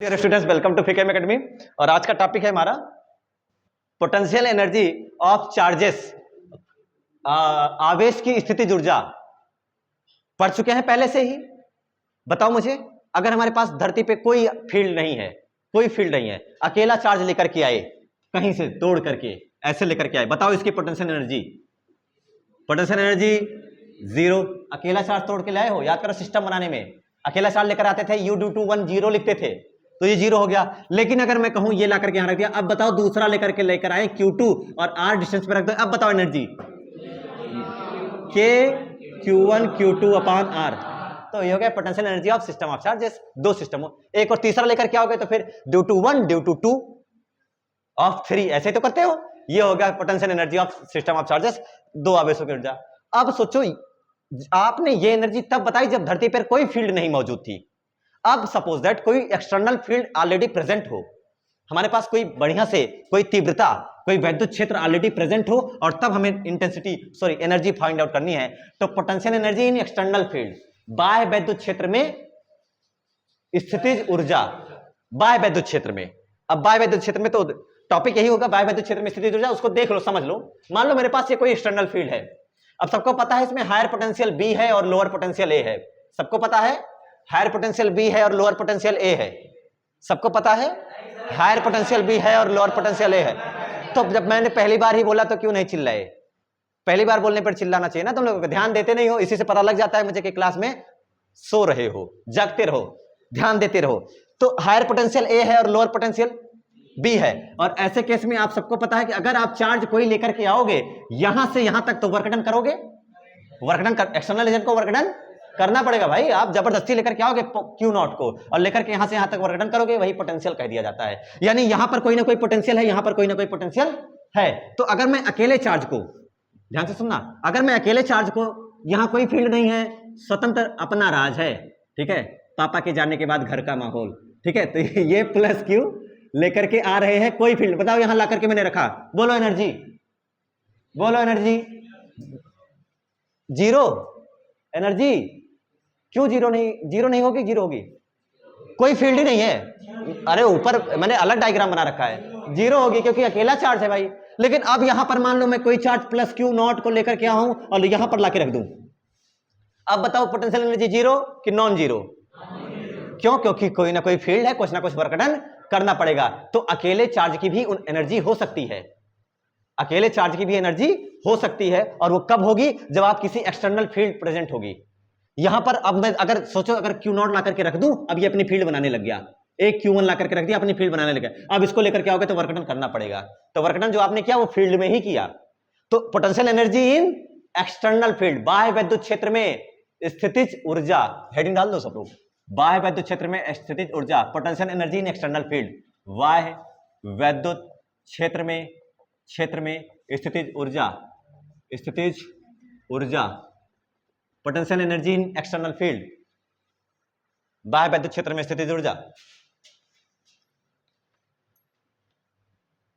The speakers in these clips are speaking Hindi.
डियर स्टूडेंट्स, वेलकम टू फिकेम एकेडमी। और आज का टॉपिक है हमारा पोटेंशियल एनर्जी ऑफ चार्जेस, आवेश की स्थितिज ऊर्जा। पढ़ चुके हैं पहले से ही। बताओ मुझे, अगर हमारे पास धरती पे कोई फील्ड नहीं है, कोई फील्ड नहीं है, अकेला चार्ज लेकर के आए, कहीं से तोड़ करके ऐसे लेकर के आए, बताओ इसकी potential energy. Potential energy zero. अकेला चार्ज तोड़ के लाए हो, याद करो सिस्टम बनाने में अकेला चार्ज लेकर आते थे, U2 जीरो लिखते थे तो ये जीरो हो गया। लेकिन अगर मैं कहूं ये ला करके यहां रख दिया, अब बताओ दूसरा लेकर आए Q2 और R डिस्टेंस पे रख दो, अब बताओ energy K Q1 Q2 upon R। तो ये हो गया potential energy of system of charges. दो सिस्टम हो, एक और तीसरा लेकर क्या हो गया, तो फिर due to 2 ऑफ 3, ऐसे तो करते हो। ये हो गया potential energy of system of charges, दो आवेशों की ऊर्जा। अब सोचो, आपने ये एनर्जी तब बताई जब धरती पर कोई फील्ड नहीं मौजूद थी। अब सपोज दैट कोई एक्सटर्नल फील्ड ऑलरेडी प्रेजेंट हो, हमारे पास कोई बढ़िया से कोई तीव्रता, कोई वैद्युत क्षेत्र ऑलरेडी प्रेजेंट हो, और तब हमें एनर्जी फाइंड आउट करनी है। तो potential energy in external field, बाह्य वैद्युत क्षेत्र में स्थितिज ऊर्जा, बाह्य वैद्युत क्षेत्र में। अब बाह्य वैद्युत क्षेत्र में तो टॉपिक यही होगा, बाह्य वैद्युत क्षेत्र में स्थितिज ऊर्जा। उसको देख लो, समझ लो। मान लो मेरे पास ये कोई एक्सटर्नल फील्ड है। अब सबको पता है इसमें हायर पोटेंशियल बी है और लोअर पोटेंशियल ए है। सबको पता है हायर पोटेंशियल बी है और लोअर पोटेंशियल ए है। सबको पता है हायर पोटेंशियल बी है और लोअर पोटेंशियल ए है। तो जब मैंने पहली बार ही बोला तो क्यों नहीं चिल्लाए? पहली बार बोलने पर चिल्लाना चाहिए ना। तुम लोग ध्यान देते नहीं हो, इसी से पता लग जाता है मुझे कि क्लास में सो रहे हो, जागते रहो, ध्यान देते रहो। तो हायर पोटेंशियल ए है और लोअर पोटेंशियल बी है। और ऐसे केस में आप सबको पता है कि अगर आप चार्ज कोई लेकर के आओगे यहां से यहां तक, तो वर्क डन करोगे। एक्सटर्नल एजेंट को वर्क डन करना पड़ेगा भाई। आप जबरदस्ती लेकर के आओगे Q0 को और लेकर के यहां से यहां तक वर्क डन करोगे, वही पोटेंशियल कह दिया जाता है। यानी यहां पर कोई ना कोई पोटेंशियल है, यहां पर कोई ना कोई पोटेंशियल है। तो अगर मैं अकेले चार्ज को, ध्यान से सुनना, अगर मैं अकेले चार्ज को, यहां कोई फील्ड नहीं है, स्वतंत्र अपना राज है, ठीक है, पापा के जाने के बाद घर का माहौल, ठीक है, तो ये प्लस Q लेकर के आ रहे हैं, कोई फील्ड, बताओ यहां ला करके मैंने रखा, बोलो एनर्जी, बोलो एनर्जी जीरो। एनर्जी क्यों जीरो नहीं होगी? जीरो होगी, कोई फील्ड ही नहीं है। अरे ऊपर मैंने अलग डायग्राम बना रखा है, जीरो होगी क्योंकि अकेला चार्ज है भाई। लेकिन अब यहां पर मान लो मैं कोई चार्ज प्लस Q0 को लेकर के आऊं और यहां पर लाके रख दूं, अब बताओ पोटेंशियल एनर्जी जीरो कि नॉन जीरो? क्यों? क्योंकि कोई ना कोई फील्ड है, कुछ ना कुछ वर्क डन करना पड़ेगा। तो अकेले चार्ज की भी एनर्जी हो सकती है, अकेले चार्ज की भी एनर्जी हो सकती है। और वो कब होगी? जब आप किसी एक्सटर्नल फील्ड प्रेजेंट होगी। यहां पर अब मैं अगर सोचो, अगर Q0 ला करके रख दूं, अब ये अपनी फील्ड बनाने लग गया, एक Q1 ला करके रख दिया, अपनी फील्ड बनाने लग गया। अब इसको लेकर के आओगे तो वर्क डन करना पड़ेगा। तो वर्क डन जो आपने किया वो फील्ड में ही किया। तो potential energy in external field, बाह्य वैद्युत क्षेत्र में स्थितिज ऊर्जा, हेडिंग डाल दो सब लोग, बाह्य वैद्युत क्षेत्र में स्थितिज ऊर्जा, potential energy in external field, बाह्य वैद्युत क्षेत्र में स्थितिज ऊर्जा, potential energy in external field, बाह्य वैद्युत क्षेत्र में स्थितिज ऊर्जा,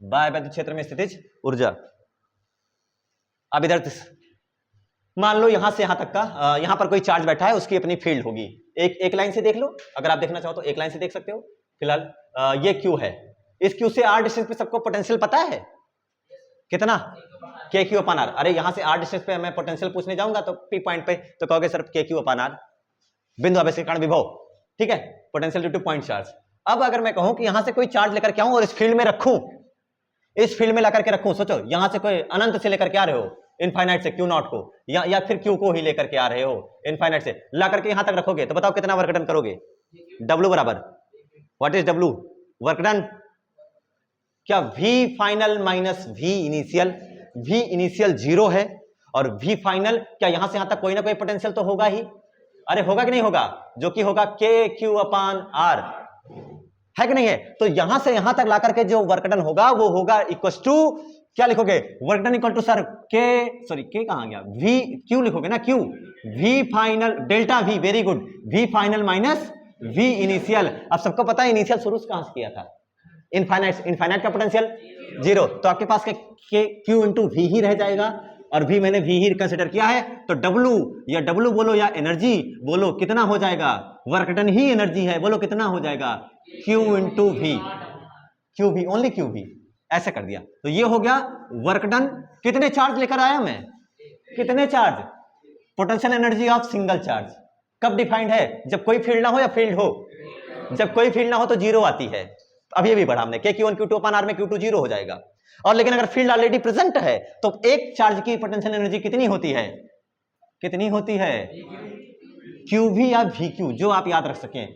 बाह्य वैद्युत क्षेत्र में स्थितिज ऊर्जा। अब इधर मान लो यहां से यहां तक का, यहां पर कोई चार्ज बैठा है, उसकी अपनी फील्ड होगी। एक लाइन से देख लो, अगर आप देखना चाहो तो एक लाइन से देख सकते हो। फिलहाल ये Q है, इस Q से R डिस्टेंस पे सबको पोटेंशियल पता है कितना? KQ upon R। अरे यहां से R डिस्टेंस पे मैं पोटेंशियल पूछने जाऊंगा तो P पॉइंट पे तो कहोगे सर KQ अपॉन R, बिंदु आवेश के कारण विभव, ठीक है, potential due two point charge. अब अगर मैं कहूं कि यहां से कोई चार्ज लेकर के आऊं और इस फील्ड में रखूं, इस फील्ड में ला करके रखूं, सोचो यहां से कोई अनंत से लेकर के आ रहे हो, इनफाइनाइट से Q0 को, या फिर Q को ही लेकर के आ रहे हो इनफाइनाइट से, ला करके यहां तक रखोगे, तो बताओ कितना वर्क डन करोगे? W बराबर, what is W? Work done क्या? V final minus V initial. V initial zero है और V फाइनल, क्या यहां से यहां तक कोई ना कोई पोटेंशियल तो होगा ही। अरे होगा कि नहीं होगा? जो कि होगा KQ अपॉन R, है कि नहीं है? तो यहां से यहां तक ला करके जो वर्क डन होगा वो होगा इक्वल टू, क्या लिखोगे? Work done equal to sir K कहां गया? Q लिखोगे ना, Q V final delta V, very good, V final minus V initial. अब सबको पता है इनिशियल शुरू कहां से किया था? इनफाइनाइट का पोटेंशियल जीरो, तो आपके पास Q इंटू V ही रह जाएगा। और भी मैंने भी ही कंसिडर किया है, तो W या W बोलो या एनर्जी बोलो, कितना हो जाएगा, वर्क डन ही एनर्जी है, बोलो कितना हो जाएगा, Q into V, Q V, only Q V, ऐसे कर दिया। तो ये हो गया वर्क डन। कितने चार्ज लेकर आया मैं, कितने charge, potential energy of single charge. कब डिफाइंड है, जब कोई फील्ड ना हो या फील्ड हो, जब कोई फील्ड ना हो तो जीरो आती है। अब ये भी बढ़ा हमने, के Q1 Q2 अपान R में Q2 जीरो हो जाएगा। और लेकिन अगर फील्ड ऑलरेडी प्रेजेंट है तो एक चार्ज की पोटेंशियल एनर्जी कितनी होती है, कितनी होती है, QV या VQ, जो आप याद रख सकें,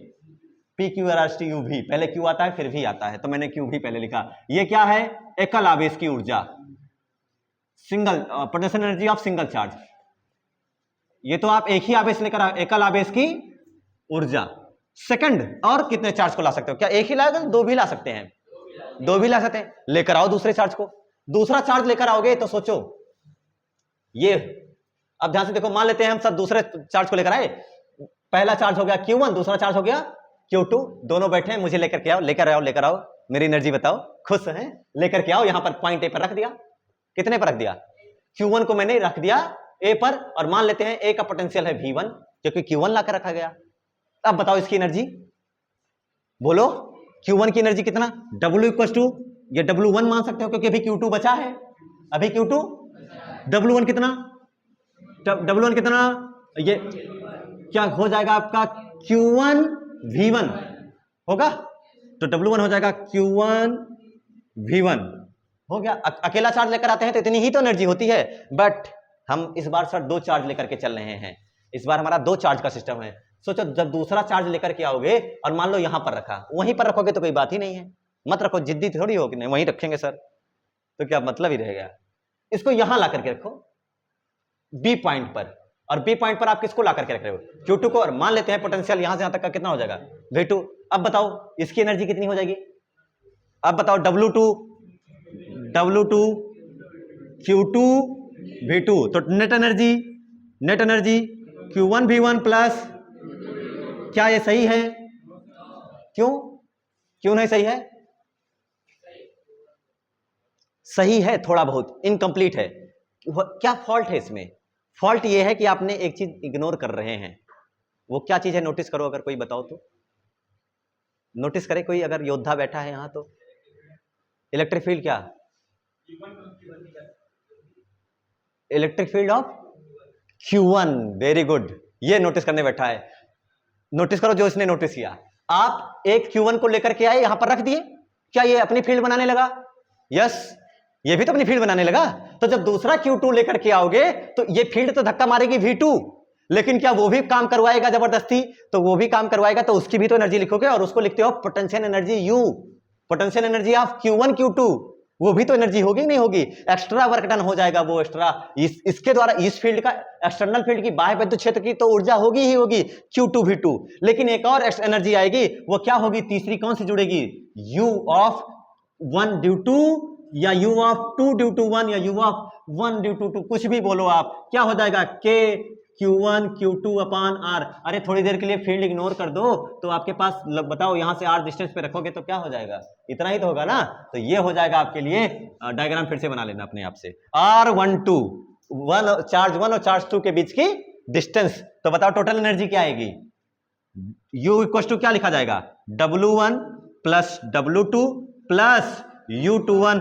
PQRSTUV, पहले Q आता है फिर V आता है, तो मैंने QV पहले लिखा। ये क्या है, एकल आवेश की ऊर्जा, single potential energy of single charge. ये तो आप एक ही आवेश लेकर आओ, एकल आवेश की ऊर्जा। सेकंड, और कितने चार्ज को ला सकते हो, क्या एक ही लाओगे, दो भी ला सकते हैं, दो भी ला सकते हैं, लेकर आओ दूसरे चार्ज को। दूसरा चार्ज लेकर आओगे तो सोचो ये, अब ध्यान से देखो, मान लेते हैं हम सब दूसरे चार्ज को लेकर आए, पहला चार्ज हो गया Q1, दूसरा चार्ज हो गया Q2, दोनों बैठे हैं, मुझे लेकर के आओ, लेकर आओ, लेकर आओ, मेरी एनर्जी बताओ, खुश हैं, लेकर के आओ, यहां पर पॉइंट ए पर रख दिया। कितने पर रख दिया, Q1 को मैंने रख दिया ए पर, और मान लेते हैं ए का पोटेंशियल है V1, क्योंकि Q1 लाकर रखा गया। अब बताओ इसकी एनर्जी, बोलो Q1 की एनर्जी कितना, W इक्वल टू, ये W1 मान सकते हो क्योंकि अभी Q2 बचा है, अभी Q2, W1 कितना, W1 कितना, ये क्या हो जाएगा आपका, Q1 V1 होगा, तो W1 हो जाएगा Q1 V1 हो गया। अकेला चार्ज लेकर आते हैं तो इतनी ही तो एनर्जी होती है, बट हम इस बार सर दो चार्ज लेकर के चल रहे हैं, इस बार हमारा दो चार्ज का सिस्टम है। सोचो जब दूसरा चार्ज लेकर के आओगे और मान लो यहां पर रखा, वहीं पर रखोगे तो कोई बात ही नहीं है, मत रखो, जिद्दी थोड़ी हो कि नहीं वहीं रखेंगे सर, तो क्या मतलब ही रहेगा। इसको यहां ला करके रखो बी पॉइंट पर, और बी पॉइंट पर आप किसको ला करके रख रहे हो, Q2 को, और मान लेते हैं पोटेंशियल यहां से यहां तक का कितना हो जाएगा, V2। अब बताओ इसकी एनर्जी कितनी हो जाएगी, अब बताओ W2 Q2 V2, तो net energy Q1 V1 plus, क्या ये सही है, क्यों नहीं सही है, सही है, थोड़ा बहुत इनकम्प्लीट है। क्या फॉल्ट है इसमें, फॉल्ट ये है कि आपने एक चीज इग्नोर कर रहे हैं, वो क्या चीज है, नोटिस करो, अगर कोई बताओ तो नोटिस करे कोई, अगर योद्धा बैठा है यहां तो। इलेक्ट्रिक फील्ड क्या, electric field of Q1, very good, ये नोटिस करने बैठा है। नोटिस करो जो इसने नोटिस किया, आप एक Q1 को लेकर के आए, यहां पर रख दिए, क्या ये अपनी फील्ड बनाने लगा, यस, ये भी तो अपनी फील्ड बनाने लगा। तो जब दूसरा Q2 लेकर के आओगे तो ये फील्ड तो धक्का मारेगी V2, लेकिन क्या वो भी काम करवाएगा जबरदस्ती, तो वो भी काम करवाएगा, तो उसकी भी तो एनर्जी लिखोगे, और उसको लिखते हो potential energy U, potential energy of Q1 Q2, वो भी तो एनर्जी होगी नहीं होगी, एक्स्ट्रा वर्क डन हो जाएगा वो एक्स्ट्रा, इसके द्वारा इस फील्ड का, एक्सटर्नल फील्ड की, बाह्य विद्युत क्षेत्र की तो ऊर्जा होगी ही होगी Q2 V2, लेकिन एक और एनर्जी आएगी, वो क्या होगी, तीसरी कौन सी जुड़ेगी, U ऑफ 1 ड्यू टू, या U ऑफ 2 ड्यू टू 1, या U ऑफ 1 ड्यू टू 2, कुछ भी बोलो आप, क्या हो जाएगा, K Q1 Q2 अपान R। अरे थोड़ी देर के लिए फील्ड इग्नोर कर दो, तो आपके पास बताओ यहां से R डिस्टेंस पे रखोगे तो क्या हो जाएगा, इतना ही तो होगा ना, तो ये हो जाएगा आपके लिए, डायग्राम फिर से बना लेना अपने आप से, R12, चार्ज 1 और चार्ज 2 के बीच की डिस्टेंस, तो बताओ टोटल एनर्जी क्या आएगी, U इक्वल टू क्या लिखा जाएगा, W1 plus W2 plus U21,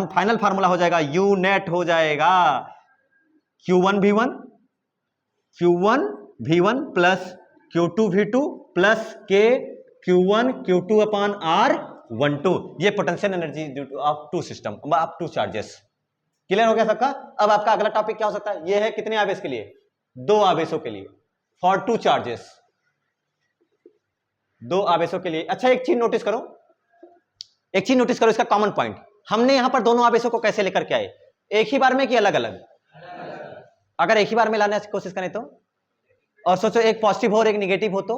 final formula हो जाएगा, U नेट हो जाएगा Q1 V1 plus Q2 V2 plus K Q1 Q2 upon R12, ये potential energy due to of two system, of two charges. Clear हो गया सबका। अब आपका अगला टॉपिक क्या हो सकता है, ये है कितने आवेश के लिए, दो आवेशों के लिए, फॉर टू चार्जेस, दो आवेशों के लिए। अच्छा एक चीज नोटिस करो, एक चीज नोटिस करो, इसका कॉमन पॉइंट, हमने यहां पर दोनों आवेशों को कैसे लेकर के आए, एक ही बार में कि अलग अलग, अगर एक ही बार में लाने की कोशिश करें तो, और सोचो एक पॉजिटिव हो और एक निगेटिव हो तो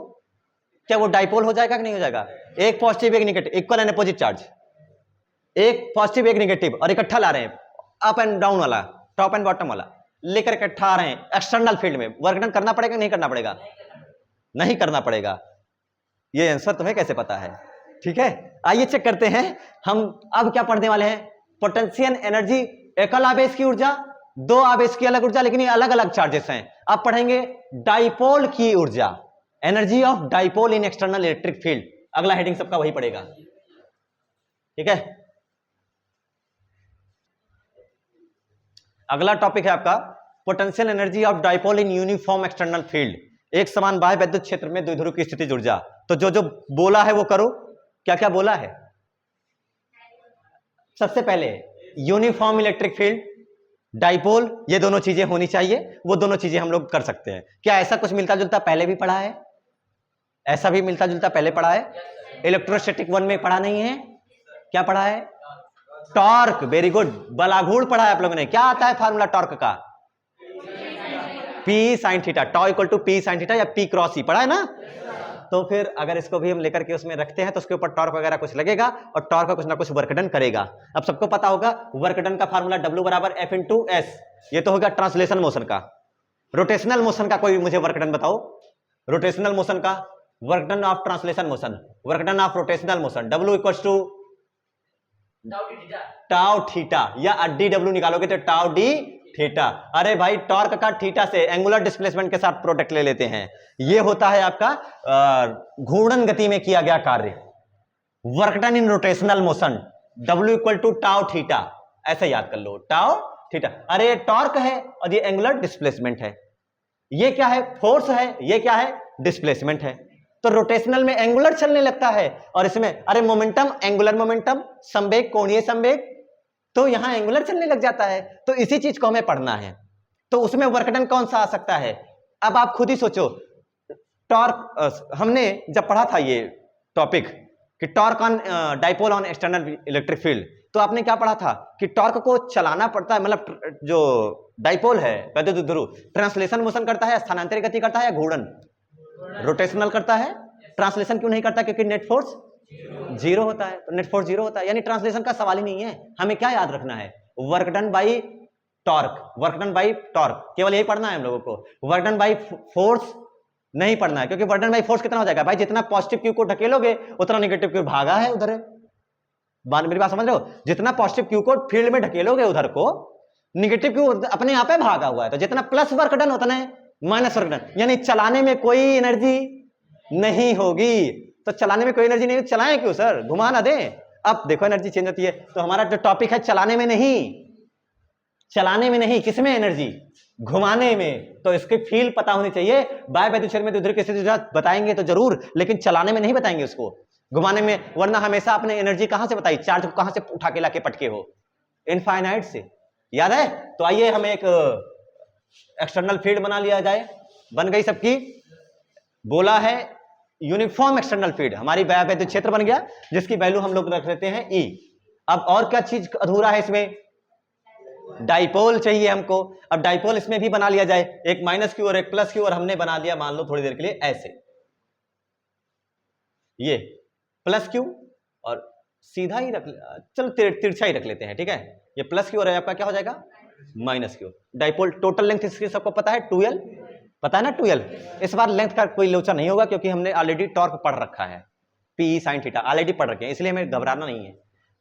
क्या वो डाइपोल हो जाएगा कि नहीं हो जाएगा, एक पॉजिटिव एक negative, equal and opposite charge, एक पॉजिटिव एक निगेटिव, और इकट्ठा ला रहे हैं, अप एंड डाउन वाला, टॉप एंड बॉटम वाला लेकर इकट्ठा आ रहे हैं, एक्सटर्नल फील्ड में वर्क डन करना पड़ेगा नहीं करना पड़ेगा, नहीं करना पड़ेगा, ये आंसर तुम्हें कैसे पता है, ठीक है। आइए चेक करते हैं हम अब क्या पढ़ने वाले हैं, पोटेंशियल एनर्जी एकल आवेश की ऊर्जा दो आवेश की अलग ऊर्जा, लेकिन ये अलग अलग चार्जेस हैं। अब पढ़ेंगे डाइपोल की ऊर्जा, energy of dipole in external electric field. अगला हेडिंग सबका वही पड़ेगा, ठीक है। अगला टॉपिक है आपका potential energy of dipole in uniform external field, एक समान बाह्य विद्युत क्षेत्र में द्विध्रुव की स्थितिज ऊर्जा। तो जो जो बोला है वो करो, क्या क्या बोला है। सबसे पहले यूनिफॉर्म इलेक्ट्रिक फील्ड, डाइपोल, ये दोनों चीजें होनी चाहिए, वो दोनों चीजें हम लोग कर सकते हैं। क्या ऐसा कुछ मिलता जुलता पहले भी पढ़ा है? ऐसा भी मिलता जुलता पहले पढ़ा है? इलेक्ट्रोस्टैटिक 1 में पढ़ा नहीं है? क्या पढ़ा है? टॉर्क, वेरी गुड, बलाघूर्ण पढ़ा है आप लोगों ने। क्या आता है फार्मूला टॉर्क का? P sine theta, tau equal to P sine theta या पी क्रॉस ई, पढ़ा है ना। तो फिर अगर इसको भी हम लेकर के उसमें रखते हैं तो उसके ऊपर टॉर्क वगैरह कुछ लगेगा और टॉर्क का कुछ ना कुछ वर्क डन करेगा। अब सबको पता होगा वर्क डन का फार्मूला W बराबर F इंटू एस, ये तो होगा ट्रांसलेशन मोशन का। रोटेशनल मोशन का कोई मुझे वर्क डन बताओ, रोटेशनल मोशन का work done of translation motion, work done of rotational motion, W equal to tau theta, या अड्डी W निकालोगे तो टाउ डी थीटा। अरे भाई टॉर्क का थीटा से एंगुलर डिस्प्लेसमेंट के साथ प्रोडक्ट ले लेते हैं, ये होता है आपका घूर्णन गति में किया गया कार्य, work done in rotational motion, W equal to tau theta, ऐसे याद कर लो, टाउ थीटा। अरे टॉर्क है और ये एंगुलर डिस्प्लेसमेंट है, ये क्या है? फोर्स है, ये क्या है? डिस्प्लेसमेंट है। तो रोटेशनल में एंगुलर चलने लगता है और इसमें अरे मोमेंटम, एंगुलर मोमेंटम, संवेग, कोणीय संवेग, तो यहां एंगुलर चलने लग जाता है। तो इसी चीज को हमें पढ़ना है। तो उसमें वर्क डन कौन सा आ सकता है? अब आप खुद ही सोचो, टॉर्क हमने जब पढ़ा था ये टॉपिक कि torque on dipole on external electric field, तो आपने क्या पढ़ा था कि टॉर्क को चलाना पड़ता है, मतलब जो डाइपोल है विद्युत ध्रुव ट्रांसलेशन मोशन करता है, स्थानांतरित गति करता है या घूर्णन? रोटेशनल करता है। ट्रांसलेशन क्यों नहीं करता? क्योंकि नेट फोर्स जीरो होता है, तो नेट फोर्स जीरो होता है, यानी ट्रांसलेशन का सवाल ही नहीं है। हमें क्या याद रखना है? Work done by torque, work done by torque, केवल यही पढ़ना है हम लोगों को। वर्क डन बाई फोर्स नहीं पढ़ना है, क्योंकि वर्क डन बाई फोर्स कितना हो जाएगा भाई? जितना पॉजिटिव क्यू को ढकेलोगे उतना नेगेटिव क्यू भागा है उधर है। मेरी बात समझ रहे हो? जितना पॉजिटिव क्यू को फील्ड में ढकेलोगे उधर को, नेगेटिव क्यू अपने यहाँ पे भागा हुआ है। तो जितना प्लस वर्क डन उतना है माइनस वर्क डन, यानी चलाने में कोई एनर्जी नहीं होगी। तो चलाने में कोई एनर्जी नहीं, चलाएं क्यों सर? घुमा ना दें। अब देखो एनर्जी चेंज होती है। तो हमारा जो टॉपिक है चलाने में नहीं, चलाने में नहीं, किसमें एनर्जी? घुमाने में। तो इसकी फील पता होनी चाहिए। बाय विद्युत क्षेत्र में द्विध्रुव की स्थिति बताएंगे तो जरूर, लेकिन चलाने में नहीं बताएंगे उसको, घुमाने में। वरना हमेशा आपने एनर्जी कहां से बताई? चार्ज को कहां से उठा के लाके पटके हो? इनफाइनाइट से, याद है? तो आइए हम एक एक्सटर्नल फील्ड बना लिया जाए। बन गई सबकी? बोला है यूनिफॉर्म एक्सटर्नल फील्ड, हमारी विद्युत क्षेत्र बन गया, जिसकी वैल्यू हम लोग रख लेते हैं E। अब और क्या चीज अधूरा है इसमें? डाइपोल चाहिए हमको। अब डाइपोल इसमें भी बना लिया जाए, एक माइनस क्यू और एक प्लस क्यू, और हमने बना दिया मान लो थोड़ी देर के लिए ऐसे, ये प्लस क्यू और सीधा ही रख, चलो तिरछा ही रख लेते हैं, ठीक है। ये प्लस क्यू और आपका क्या हो जाएगा? Minus Q. Dipole total length इसकी सबको पता है 2L, पता है ना 2L। इस बार लेंथ का कोई लोचा नहीं होगा, क्योंकि हमने ऑलरेडी टॉर्क पढ़ रखा है, पी साइन थीटा ऑलरेडी पढ़ रखे हैं, इसलिए हमें घबराना नहीं है।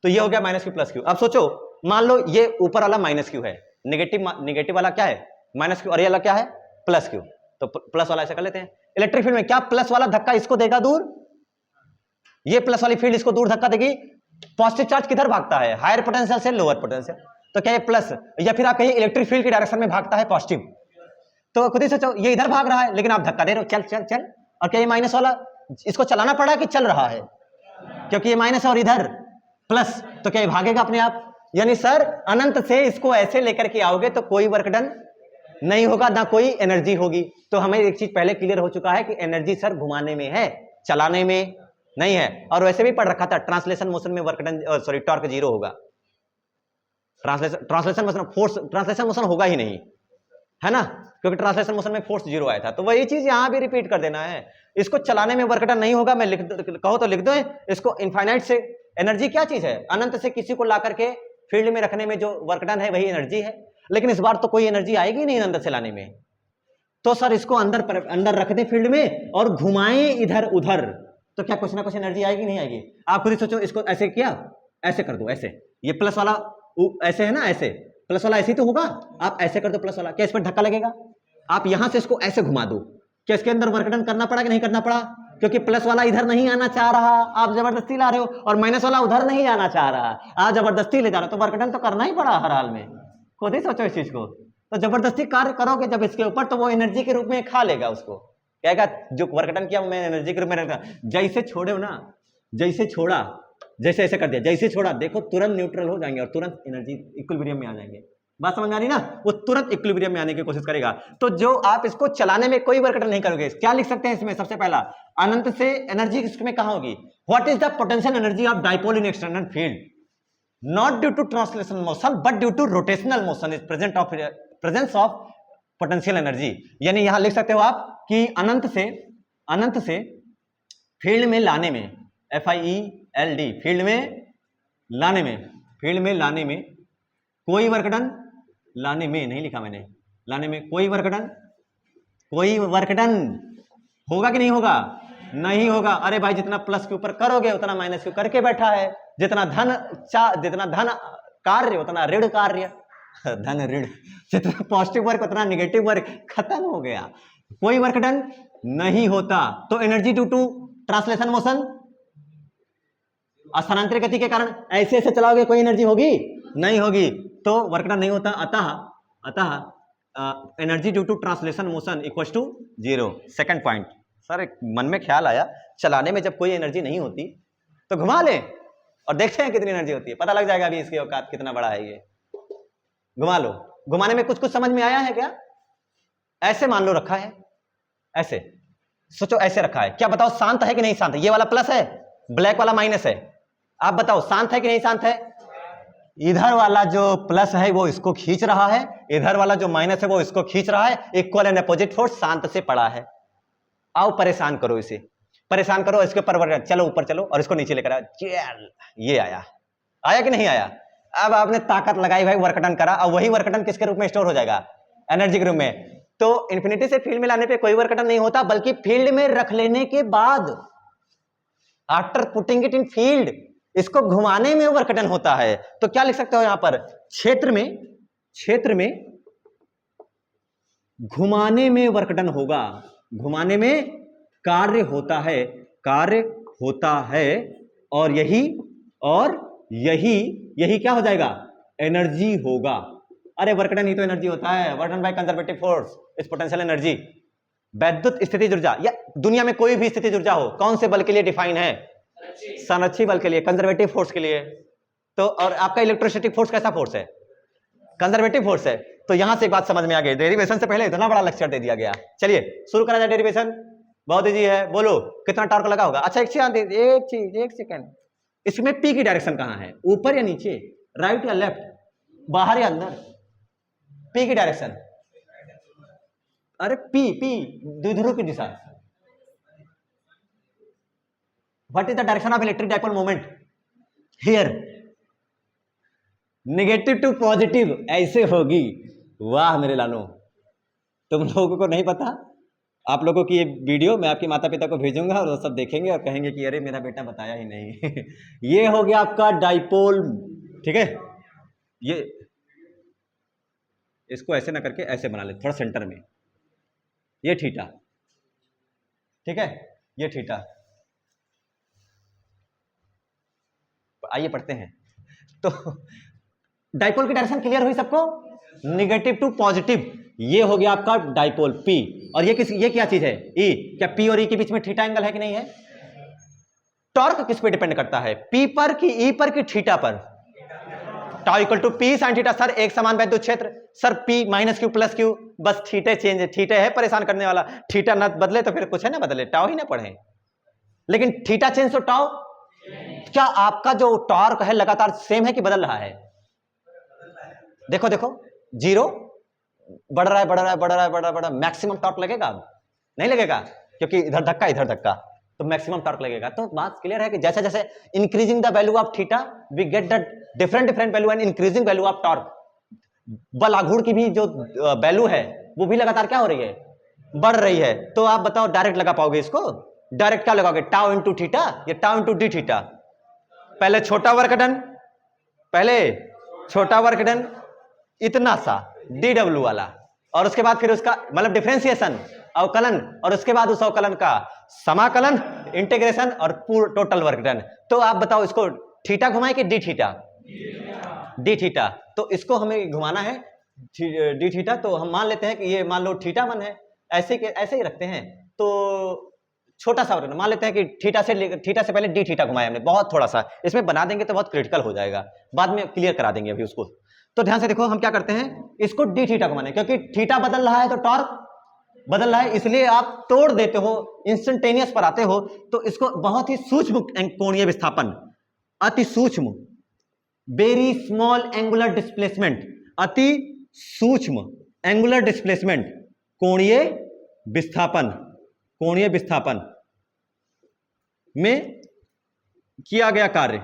तो ये हो गया माइनस क्यू प्लस क्यू। अब सोचो, मान लो ये ऊपर वाला माइनस क्यू है, नेगेटिव वाला क्या है? माइनस क्यू, और ये वाला क्या है? Plus Q. तो प्लस वाला ऐसा कर लेते हैं। इलेक्ट्रिक फील्ड में क्या प्लस वाला धक्का इसको देगा दूर, ये प्लस वाली फील्ड इसको दूर धक्का देगी। पॉजिटिव चार्ज किधर भागता है? हायर पोटेंशियल से लोअर पोटेंशियल। तो क्या ये प्लस, या फिर आप कहिए इलेक्ट्रिक फील्ड की डायरेक्शन में भागता है पॉजिटिव। तो खुद ही सोचो, ये इधर भाग रहा है लेकिन आप धक्का दे रहे हो, चल चल चल। और क्या ये माइनस वाला इसको चलाना पड़ा कि चल रहा है? क्योंकि ये माइनस और इधर प्लस, तो क्या ये भागेगा अपने आप? यानी सर अनंत से इसको ऐसे लेकर के आओगे तो कोई वर्क डन नहीं होगा, ना कोई एनर्जी होगी। तो हमें एक चीज पहले क्लियर हो चुका है कि एनर्जी सर घुमाने में है, चलाने में नहीं है। और वैसे भी पढ़ रखा था ट्रांसलेशन मोशन में work done, sorry torque zero होगा। Translation motion force, translation motion होगा ही नहीं, है ना, क्योंकि ट्रांसलेशन मोशन में फोर्स जीरो आया था। तो वही चीज यहां भी रिपीट कर देना है। इसको चलाने में वर्क डन नहीं होगा, मैं कहो तो लिख दो इसको। इनफाइनाइट से एनर्जी क्या चीज है? अनंत से किसी को ला करके फील्ड में रखने में जो वर्क डन है वही एनर्जी है। लेकिन इस बार तो कोई एनर्जी आएगी नहीं अंदर से लाने में। तो सर इसको अंदर रख दे फील्ड में और घुमाएं इधर उधर, तो क्या कुछ ना कुछ एनर्जी आएगी नहीं आएगी? आप खुद ही सोचो। इसको ऐसे किया, ऐसे कर दो, ऐसे, ये प्लस वाला ऐसे है ना, ऐसे प्लस वाला ऐसे ही तो होगा। आप ऐसे कर दो प्लस वाला, क्या इस पर धक्का लगेगा? आप यहां से इसको ऐसे घुमा दो, क्या इसके अंदर वर्क डन करना पड़ा कि नहीं करना पड़ा? क्योंकि प्लस वाला इधर नहीं आना चाह रहा, आप जबरदस्ती ला रहे हो, और माइनस वाला उधर नहीं आना चाह रहा, आप जबरदस्ती ले जा रहे हो, तो वर्क डन तो करना ही पड़ा हर हाल में। खुद ही सोचो इस चीज को। तो जबरदस्ती कार्य करोगे जब इसके ऊपर, तो वो एनर्जी के रूप में खा लेगा उसको, कहेगा जो वर्क डन किया मैं एनर्जी के रूप में रखा। जैसे छोड़े हो ना, जैसे छोड़ा, जैसे ऐसे कर दिया, जैसे छोड़ा, देखो तुरंत न्यूट्रल हो जाएंगे और तुरंत एनर्जी इक्विलिब्रियम में आ जाएंगे। बात समझ में आ रही ना? वो तुरंत इक्विलिब्रियम में आने की कोशिश करेगा। तो जो आप इसको चलाने में कोई वर्क डन नहीं करोगे, क्या लिख सकते हैं इसमें? सबसे पहला, अनंत से एनर्जी इसमें कहां होगी? What is the potential energy of dipole in external field? Not due to translation motion but due to rotational motion is presence of potential energy. यानी यहां लिख सकते हो आप कि अनंत से फील्ड में लाने में, FIELD, फील्ड में लाने में कोई वर्क डन, लाने में नहीं लिखा मैंने, लाने में कोई वर्क डन होगा कि नहीं होगा? नहीं होगा। अरे भाई जितना प्लस के ऊपर करोगे उतना माइनस के करके बैठा है, जितना धन कार्य उतना ऋण कार्य, धन ऋण, जितना पॉजिटिव वर्क उतना निगेटिव वर्क, खत्म हो गया, कोई वर्क डन नहीं होता। तो energy due to translation motion, स्थानांतरित गति के कारण ऐसे ऐसे चलाओगे, कोई एनर्जी होगी? नहीं होगी, तो वर्क डन नहीं होता। अतः energy due to translation motion equals to 0। Second point, sir एक मन में ख्याल आया, चलाने में जब कोई एनर्जी नहीं होती तो घुमा ले और देखते हैं कितनी एनर्जी होती है, पता लग जाएगा अभी इसकी औकात कितना बड़ा है ये। घुमा लो, घुमाने में कुछ समझ में आया है क्या? ऐसे मान लो रखा है, ऐसे सोचो, ऐसे रखा है, क्या बताओ शांत है कि नहीं शांत है? ये वाला प्लस है, ब्लैक वाला माइनस है, आप बताओ शांत है कि नहीं शांत है? इधर वाला जो प्लस है वो इसको खींच रहा है, इधर वाला जो माइनस है वो इसको खींच रहा है, इक्वल एंड अपोजिट फोर्स शांत से पड़ा है। आओ परेशान करो इसे, परेशान करो इसके ऊपर, चलो ऊपर चलो और इसको नीचे लेकर आओ, ये आया कि नहीं आया? अब आपने ताकत लगाई भाई, वर्क डन करा, और वही वर्क डन किसके रूप में स्टोर हो जाएगा? एनर्जी के रूप में। तो इंफिनिटी से फील्ड में लाने पे कोई वर्क डन नहीं होता, बल्कि फील्ड में रख लेने के बाद, after putting it in field, इसको घुमाने में वर्क डन होता है। तो क्या लिख सकते हो यहां पर? क्षेत्र में घुमाने में वर्क डन होगा, घुमाने में कार्य होता है, और यही क्या हो जाएगा? एनर्जी होगा। अरे वर्क डन ही तो एनर्जी होता है, work done by conservative force is potential energy. वैद्युत स्थितिज ऊर्जा, या दुनिया में कोई भी स्थितिज ऊर्जा हो, कौन से बल के लिए डिफाइन है? संरक्षी बल के लिए, कंजर्वेटिव फोर्स के लिए। तो और आपका इलेक्ट्रोस्टैटिक फोर्स कैसा फोर्स है? कंजर्वेटिव फोर्स है। तो यहां से एक बात समझ में आ गई, डेरिवेशन से पहले इतना बड़ा लेक्चर दे दिया गया। चलिए शुरू करा जाए डेरिवेशन। बहुत इजी है, बोलो कितना टॉर्क लगा होगा? अच्छा एक सेकंड, इसमें पी की डायरेक्शन कहां है? ऊपर या नीचे, राइट या लेफ्ट, बाहर या अंदर? पी की डायरेक्शन, अरे पी द्विध्रुव की दिशा। What is the direction of electric dipole moment here? Negative to positive ऐसे होगी। वाह मेरे लालो, तुम लोगों को नहीं पता? आप लोगों की ये वीडियो मैं आपके माता पिता को भेजूंगा और वो सब देखेंगे और कहेंगे कि अरे मेरा बेटा बताया ही नहीं। ये हो गया आपका डाइपोल, ठीक है? ये इसको ऐसे ना करके ऐसे बना ले, थोड़ा सेंटर में, ये थीटा, ठीक है? ये थीटा। आइए पढ़ते हैं। तो डाइपोल की डायरेक्शन क्लियर हुई सबको? नेगेटिव टू पॉजिटिव, ये हो गया आपका डाइपोल पी। और ये क्या चीज है? ई। क्या पी और ई के बीच में थीटा एंगल है कि नहीं है? टॉर्क किस पे डिपेंड करता है? पी पर कि ई पर कि थीटा पर? Tau equal to P sine theta. Sir एक समान वैद्युत क्षेत्र, sir P minus Q plus Q, बस थीटे चेंज, थीटे है परेशान करने वाला, थीटा ना बदले तो फिर कुछ है ना बदले, टाउ ही ना पढ़े, लेकिन थीटा चेंज तो टाउ। क्या आपका जो टॉर्क है लगातार सेम है कि बदल रहा है? देखो देखो, जीरो बढ़ रहा है, मैक्सिमम टॉर्क लगेगा? नहीं लगेगा, क्योंकि इधर धक्का इधर धक्का, तो मैक्सिमम टॉर्क लगेगा। तो बात क्लियर है कि जैसे जैसे increasing the value of theta we get the different value and increasing value of torque. बल आघूर्ण की भी जो वैल्यू है वो भी लगातार क्या हो रही है? बढ़ रही है। तो आप बताओ डायरेक्ट लगा पाओगे इसको? डायरेक्ट क्या लगाओगे? टाउ इंटू थीटा या टाउ इंटू डी थीटा? पहले छोटा वर्क डन, इतना सा डी डब्ल्यू वाला, और उसके बाद फिर उसका मतलब डिफरेंशिएशन अवकलन, और उसके बाद उस अवकलन का समाकलन, इंटीग्रेशन और पूर्ण टोटल वर्क डन। तो आप बताओ इसको थीटा घुमाए कि डी थीटा? D theta. तो इसको हमें घुमाना है डी थीटा। तो हम मान लेते हैं कि ये मान लो थीटा 1 है, ऐसे ही रखते हैं। तो छोटा सा मान लेते हैं कि थीटा से पहले डी थीटा घुमाया हमने, बहुत थोड़ा सा। इसमें बना देंगे तो बहुत क्रिटिकल हो जाएगा, बाद में क्लियर करा देंगे अभी उसको। तो ध्यान से देखो हम क्या करते हैं, इसको डी थीटा घुमाने, क्योंकि थीटा बदल रहा है तो टॉर्क बदल रहा है, इसलिए आप तोड़ देते हो, इंस्टेंटेनियस पर आते हो। तो इसको बहुत ही सूक्ष्म कोणीय विस्थापन, अति सूक्ष्म, वेरी स्मॉल एंगुलर डिस्प्लेसमेंट, अति सूक्ष्म एंगुलर डिस्प्लेसमेंट, कोणीय विस्थापन में किया गया कार्य,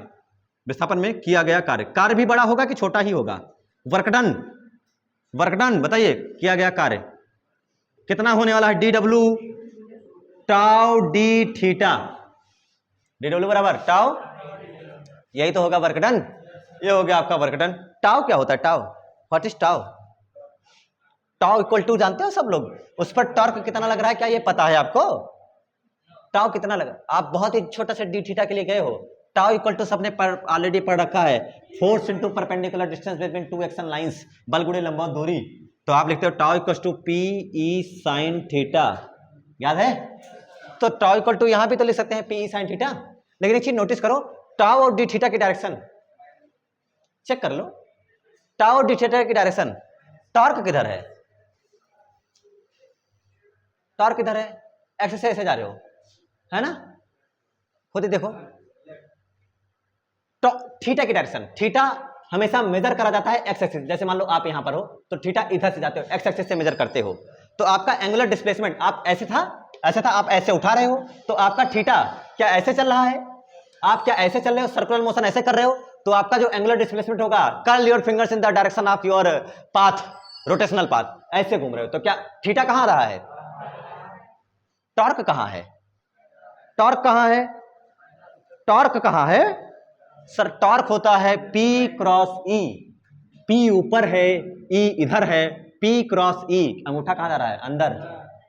विस्थापन में किया गया कार्य भी बड़ा होगा कि छोटा ही होगा? वर्कडन बताइए, किया गया कार्य कितना होने वाला है? D W tau D theta, D W बराबर टाउ, यही तो होगा वर्कडन। ये हो गया आपका वर्कडन। टाउ क्या होता है? Tau, what is tau? Tau equal to जानते हो सब लोग? उस पर टॉर्क कितना लग रहा है, क्या ये पता है आपको? टाउ कितना लगा? आप बहुत ही छोटा सा डी थीटा के लिए गए हो। टाउ इक्वल टू सबने ऑलरेडी पढ़ रखा है, force into perpendicular distance between two action lines, बल गुणे लंबवत दूरी। तो आप लिखते हो tau equal to P E sine theta, याद है? तो टाउ इक्वल टू यहां भी तो लिख सकते हैं पी ई साइन थीटा। लेकिन एक चीज नोटिस करो, टाउ और डी थीटा की डायरेक्शन चेक कर लो। टाउ और डी थीटा की डायरेक्शन, टॉर्क किधर है? टॉर्क किधर है? एक्स से ऐसे जा रहे हो, है ना? खुद ही देखो, तो थीटा की डायरेक्शन, थीटा हमेशा मेजर करा जाता है एक्स एक्सिस। जैसे मान लो आप यहां पर हो तो थीटा इधर से जाते हो, एक्स एक्सिस से मेजर करते हो। तो आपका एंगुलर डिस्प्लेसमेंट, आप ऐसे था, आप ऐसे उठा रहे हो, तो आपका थीटा क्या ऐसे चल रहा है? आप क्या ऐसे चल रहे हो, सर्कुलर मोशन ऐसे कर रहे हो, तो आपका जो एंगुलर डिस्प्लेसमेंट होगा, curl your fingers in the direction of your path, rotational path, ऐसे घूम रहे हो, तो क्या थीटा कहां रहा है? टॉर्क कहां है? टॉर्क कहां है? टॉर्क कहां है सर? टॉर्क होता है P क्रॉस E, P ऊपर है, E इधर है, P क्रॉस E। अंगूठा कहां जा रहा है? अंदर,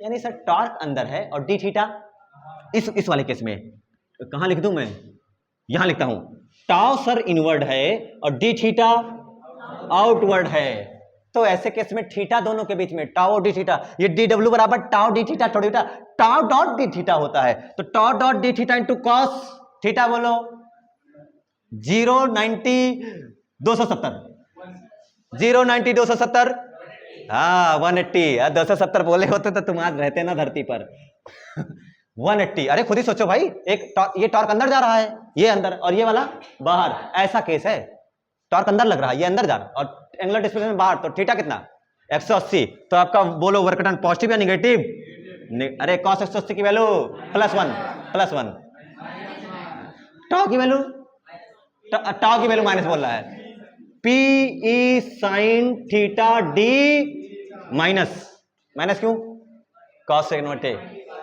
यानी सर टॉर्क अंदर है। और डी थीटा इस वाले केस में कहां लिख दूं मैं? यहां लिखता हूं, टाउ सर इनवर्ड है और डी थीटा आउटवर्ड है। तो ऐसे केस में थीटा दोनों के बीच में, टाउ डी थीटा, ये डी डब्ल्यू बराबर टाउ डी थीटा, थोड़ी टाउ डॉट डी थीटा होता है। तो tau dot D theta into cos theta, बोलो 090 270, 090 270, हाँ 180। 270 बोले होते तो तुम आज रहते ना धरती पर। 180। अरे खुद ही सोचो भाई, ये टॉर्क अंदर जा रहा है, ये अंदर, और ये वाला बाहर, ऐसा केस है। टॉर्क अंदर लग रहा है, ये अंदर जा रहा है, और एंगुलर डिस्प्लेसमेंट बाहर, तो थीटा कितना? 180। तो आपका बोलो वर्क डन पॉजिटिव या निगेटिव? अरे cos 180 की वैल्यू +1, टाउ की वैल्यू, टाउ की वैल्यू माइनस बोल रहा है, P E sine theta D minus क्यों? cos से इन्वर्ट है।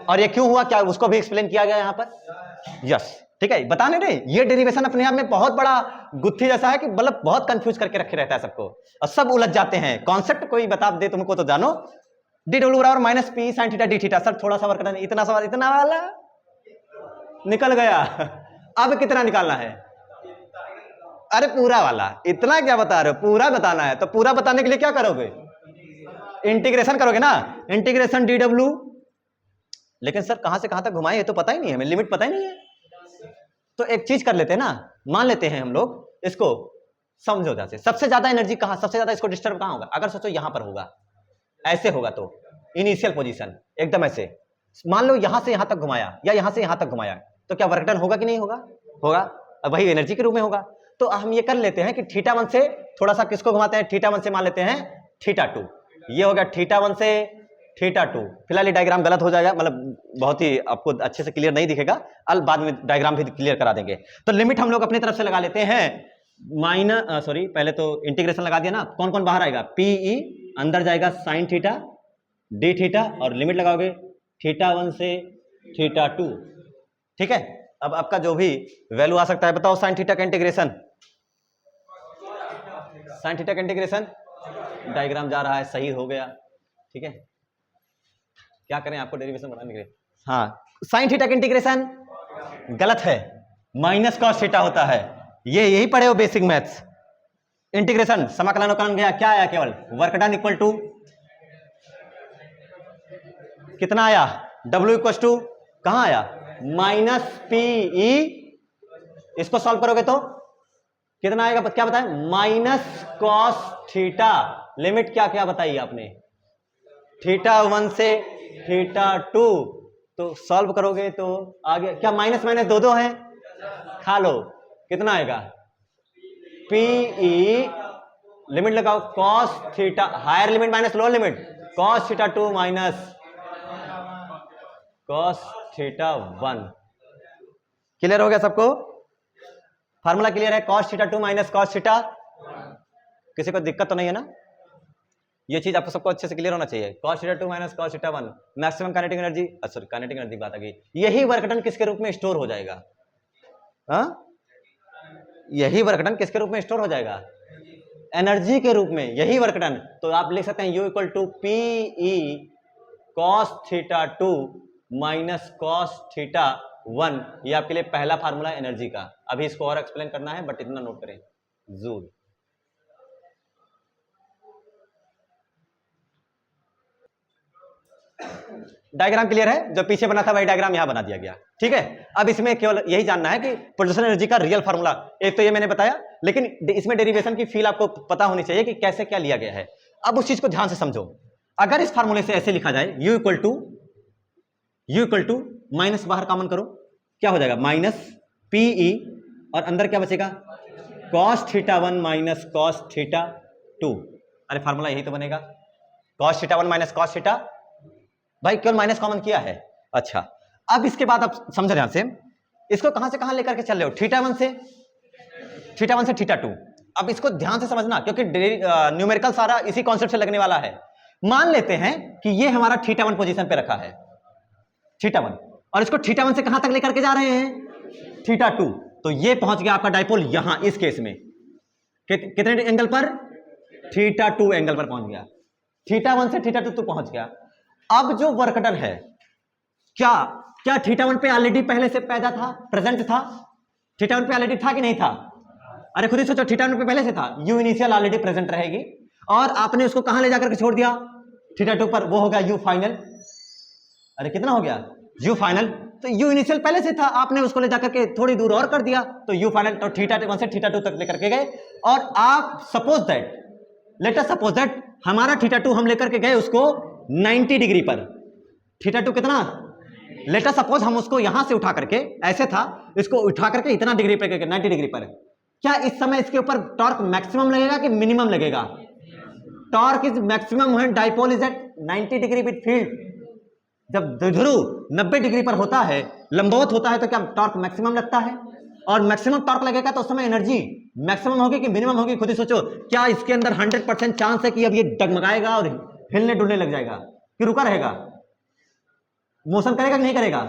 और ये क्यों हुआ, क्या उसको भी एक्सप्लेन किया गया यहां पर? यस, ठीक है, बताने रहे। ये डेरिवेशन अपने आप में बहुत बड़ा गुत्थी जैसा है कि मतलब बहुत कंफ्यूज करके रखे रहता है सबको, और सब उलझ जाते हैं। कॉन्सेप्ट कोई बता दे तुमको तो जानो, डी डब्ल्यू बराबर minus P sine theta D theta. Sir थोड़ा सा वर्क, इतना सवाल, इतना वाला निकल गया। अब कितना निकालना है? अरे पूरा वाला, इतना क्या बता रहे हो? पूरा बताना है। तो पूरा बताने के लिए क्या करोगे? इंटीग्रेशन करोगे ना, इंटीग्रेशन डी डब्ल्यू। लेकिन सर कहां से कहां तक घुमाए ये तो पता ही नहीं है, हमें लिमिट पता ही नहीं है। तो एक चीज कर लेते हैं ना, मान लेते हैं हम लोग इसको, समझो जैसे सबसे ज्यादा एनर्जी कहां, सबसे ज्यादा इसको डिस्टर्ब कहां होगा? अगर सोचो यहां पर होगा, ऐसे होगा, तो इनिशियल पोजीशन एकदम ऐसे, मान लो यहां से यहां तक घुमाया या यहां से यहां तक घुमाया, तो क्या वर्क डन होगा कि नहीं होगा? होगा। अब वही एनर्जी के रूप में होगा। तो हम ये कर लेते हैं कि θ1 से थोड़ा सा किसको घुमाते हैं? θ1 से मान लेते हैं θ2। ये हो गया θ1 से θ2। फिलहाल ये डायग्राम गलत हो जाएगा, मतलब बहुत ही आपको अच्छे से क्लियर नहीं दिखेगा, अल बाद में डायग्राम भी क्लियर करा देंगे। तो लिमिट हम लोग अपनी तरफ से लगा लेते हैं, पहले तो इंटीग्रेशन लगा दिया ना, कौन कौन बाहर आएगा? PE अंदर जाएगा साइन थीटा डी थीटा, और लिमिट लगाओगे θ1 से θ2। ठीक है, अब आपका जो भी वैल्यू आ सकता है बताओ। साइन थीटा का इंटीग्रेशन, साइन थीटा का इंटीग्रेशन डायग्राम जा रहा है, सही हो गया, ठीक है। क्या करें आपको डेरिवेशन बनाने के लिए? हाँ, साइन थीटा का इंटीग्रेशन गलत है, माइनस कॉस थीटा होता है। ये यही पढ़े हो बेसिक मैथ्स। इंटीग्रेशन समाकलन उकलन गया, क्या आया? केवल वर्क डन इक्वल टू कितना आया? W इक्वल टू कहां आया? Minus P E. इसको सॉल्व करोगे तो कितना आएगा? क्या बताएं? Minus cos theta. लिमिट क्या क्या बताई आपने? थीटा 1 से थीटा 2। तो सॉल्व करोगे तो आगे क्या? माइनस माइनस दो दो है, खा लो। कितना आएगा? पी ई, लिमिट लगाओ, cos theta, higher limit minus lower limit, cos theta 2 minus cos theta 1। Clear हो गया सबको? फार्मूला क्लियर है? Cos theta 2 minus cos theta. किसी को दिक्कत तो नहीं है ना? ये चीज आपको सबको अच्छे से क्लियर होना चाहिए। cos theta 2 minus cos theta 1, maximum kinetic energy, sorry kinetic energy बात आ गई। यही वर्क डन किसके रूप में स्टोर हो जाएगा? हाँ, यही वर्क डन किसके रूप में स्टोर हो जाएगा? एनर्जी के रूप में, यही वर्क डन। तो आप लिख सकते हैं U equal to P E cos theta 2 minus cos theta 1। ये आपके लिए पहला फार्मूला एनर्जी का। अभी इसको और एक्सप्लेन करना है, बट इतना नोट करें, जूल। डायग्राम क्लियर है? जो पीछे बना था वही डायग्राम यहां बना दिया गया, ठीक है। अब इसमें केवल यही जानना है कि पोजीशन एनर्जी का रियल फार्मूला, एक तो ये मैंने बताया, लेकिन इसमें डेरिवेशन की फील आपको पता होनी चाहिए कि कैसे क्या लिया गया है। अब उस चीज को ध्यान से समझो। अगर इस फार्मूले से ऐसे लिखा जाए, यू इक्वल टू माइनस, बाहर कॉमन करो, क्या हो जाएगा? माइनस पीई, और अंदर क्या बचेगा? Cos theta 1 minus cos theta 2। अरे फार्मूला यही तो बनेगा, cos theta 1 minus cos theta. भाई केवल माइनस कॉमन किया है। अच्छा, अब इसके बाद आप समझो ध्यान से, इसको कहां से कहां लेकर के चल रहे हो? थीटा 1 से थीटा 2। अब इसको ध्यान से समझना, क्योंकि न्यूमेरिकल सारा इसी कॉन्सेप्ट से लगने वाला है। मान लेते हैं कि ये हमारा थीटा 1 पोजीशन पे रखा है, थीटा 1, और इसको थीटा 1 से कहां तक लेकर के जा रहे हैं? थीटा 2। तो ये पहुंच गया आपका डायपोल यहां, इस केस में कितने एंगल पर? थीटा 2 एंगल पर पहुंच गया। थीटा 1 से थीटा 2 तो पहुंच गया। अब जो वर्क डन है, क्या थीटा 1 पे ऑलरेडी पहले से पैदा था, प्रेजेंट था? थीटा 1 पे ऑलरेडी था कि नहीं था? अरे खुद ही सोचो, थीटा 1 पे पहले से था, यू इनिशियल ऑलरेडी प्रेजेंट रहेगी, और आपने उसको कहां ले जाकर के छोड़ दिया? थीटा 2 पर। वो हो गया यू फाइनल। अरे कितना हो गया? You final. तो यू इनिशियल पहले से था, आपने उसको ले जाकर के थोड़ी दूर और कर दिया, तो यू फाइनल। तो थीटा 1 से थीटा 2 तक लेकर के गए, और आप suppose that, let us suppose that हमारा थीटा 2 हम लेकर के गए उसको 90 डिग्री पर। थीटा 2 कितना? लेट अस सपोज हम उसको यहां से उठा करके, ऐसे था, इसको उठा करके इतना डिग्री पे, 90 डिग्री पर। क्या इस समय इसके ऊपर टॉर्क मैक्सिमम लगेगा कि मिनिमम लगेगा? Torque is maximum when dipole is at 90 degree with field. जब द्विध्रुव 90 डिग्री पर होता है, लंबवत होता है, तो क्या टॉर्क मैक्सिमम लगता है? और मैक्सिमम टॉर्क लगेगा तो उस समय एनर्जी मैक्सिमम होगी कि मिनिमम होगी? खुद ही सोचो। क्या इसके अंदर 100% चांस है कि अब ये डगमगाएगा और हिलने डुलने लग जाएगा, कि रुका रहेगा? मोशन करेगा कि नहीं करेगा?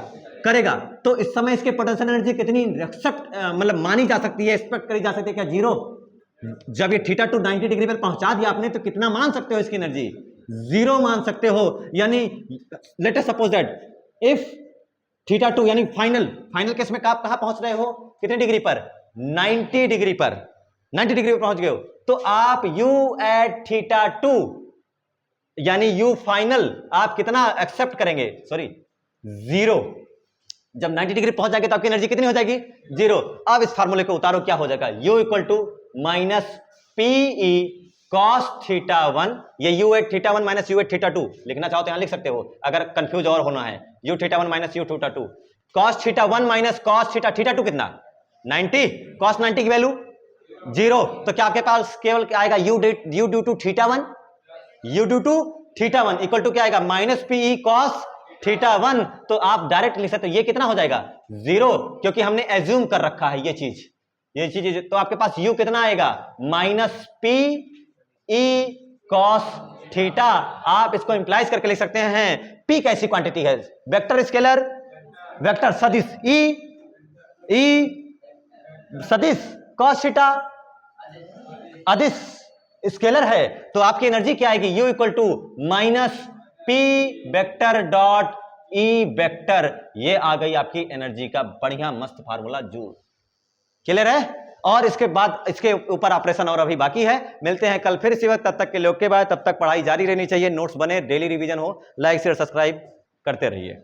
करेगा। तो इस समय इसके पोटेंशियल एनर्जी कितनी मतलब मानी जा सकती है, एक्सपेक्ट करी जा सकती है? क्या जीरो? जब ये थीटा 2 90 डिग्री पर पहुंचा दिया आपने, तो कितना मान सकते हो इसकी एनर्जी? जीरो मान सकते हो। यानी let us suppose that if theta 2, यानी फाइनल केस में आप कहां पहुंच रहे हो? कितने डिग्री पर? 90 डिग्री पर। 90 डिग्री पर पहुंच गए हो, तो आप यू एट थीटा 2, यानी यू फाइनल आप कितना एक्सेप्ट करेंगे? Sorry, zero. जब 90 डिग्री पहुंच जाएगी तो आपकी एनर्जी कितनी हो जाएगी? जीरो। अब इस फार्मूले को उतारो, क्या हो जाएगा? U equal to minus PE cos theta 1, ये U at theta 1 minus U at theta 2 लिखना चाहो तो यहां लिख सकते हो, अगर कंफ्यूज और होना है। You theta 1 minus you theta 2, cos theta 1 minus cos theta 2 कितना? 90। कॉस 90 की वैल्यू जीरो। तो क्या आपके पास केवल क्या आएगा? U due to theta 1, U due to theta 1 equal to क्या आएगा? Minus PE cos theta 1। तो आप डायरेक्ट लिख सकते हो, ये कितना हो जाएगा? जीरो, क्योंकि हमने एज्यूम कर रखा है ये चीज। तो आपके पास यू कितना आएगा? Minus P E cos theta. आप इसको इंप्लाइज करके लिख सकते हैं, पी कैसी क्वांटिटी है? वेक्टर स्केलर, वेक्टर सदिश, ई सदिश, कॉस थीटा अदिश, स्केलर है तो आपकी एनर्जी क्या आएगी, U equal to minus P vector dot E vector. ये आ गई आपकी एनर्जी का बढ़िया मस्त फार्मूला, जूल। क्लियर है? और इसके बाद इसके ऊपर ऑपरेशन और अभी बाकी है। मिलते हैं कल फिर इसी वक्त, तब तक के लिए ओके बाय। तब तक पढ़ाई जारी रहनी चाहिए, नोट्स बने, डेली रिवीजन हो, लाइक शेयर सब्सक्राइब करते रहिए।